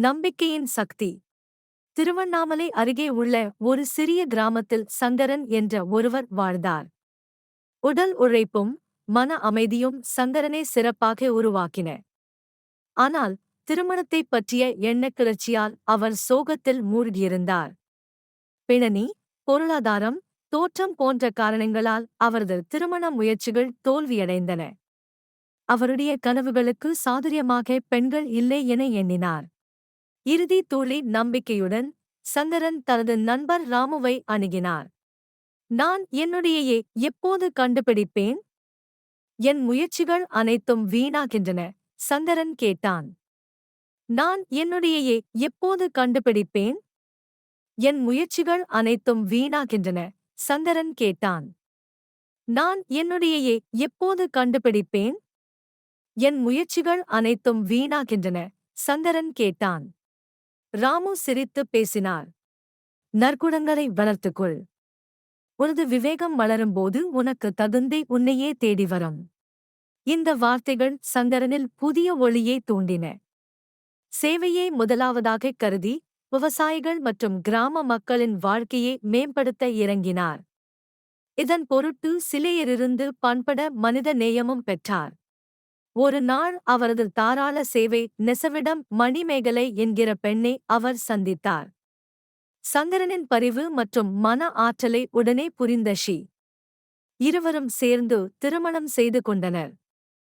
நம்பிக்கையின் சக்தி. திருவண்ணாமலை அருகே உள்ள ஒரு சிறிய கிராமத்தில் சங்கரன் என்ற ஒருவர் வாழ்ந்தார். உடல் உழைப்பும் மன அமைதியும் சங்கரனை சிறப்பாக உருவாக்கின. ஆனால் திருமணத்தைப் பற்றிய எண்ணக்கிளர்ச்சியால் அவர் சோகத்தில் மூழ்கியிருந்தார். பிணனி, பொருளாதாரம், தோற்றம் போன்ற காரணங்களால் அவரது திருமண முயற்சிகள் தோல்வியடைந்தன. அவருடைய கனவுகளுக்கு சாதுரியமாக பெண்கள் இல்லை என எண்ணினார். இறுதி துளி நம்பிக்கையுடன் சங்கரன் தனது நண்பர் ராமுவை அணுகினார். நான் என்னுடையே எப்போது கண்டுபிடிப்பேன்? என் முயற்சிகள் அனைத்தும் வீணாகின்றன, சங்கரன் கேட்டான். நான் என்னுடையே எப்போது கண்டுபிடிப்பேன்? என் முயற்சிகள் அனைத்தும் வீணாகின்றன, சங்கரன் கேட்டான். நான் என்னுடையே எப்போது கண்டுபிடிப்பேன்? என் முயற்சிகள் அனைத்தும் வீணாகின்றன, சங்கரன் கேட்டான். ராமு சிரித்து பேசினார். நற்குணங்களை வளர்த்துக்கொள். உனது விவேகம் வளரும்போது உனக்கு தகுந்தை உன்னையே தேடி வரும். இந்த வார்த்தைகள் சங்கரனில் புதிய ஒளியை தூண்டின. சேவையை முதலாவதாக கருதி விவசாயிகள் மற்றும் கிராம மக்களின் வாழ்க்கையை மேம்படுத்த இறங்கினார். இதன் பொருட்டு சிலையரிருந்து பண்பட மனித நேயமும் பெற்றார். ஒரு நாள் அவரது தாராள சேவை நெசவிடம் மணிமேகலை என்கிற பெண்ணை அவர் சந்தித்தார். சங்கரனின் பரிவு மற்றும் மன ஆற்றலை உடனே புரிந்த இருவரும் சேர்ந்து திருமணம் செய்து கொண்டனர்.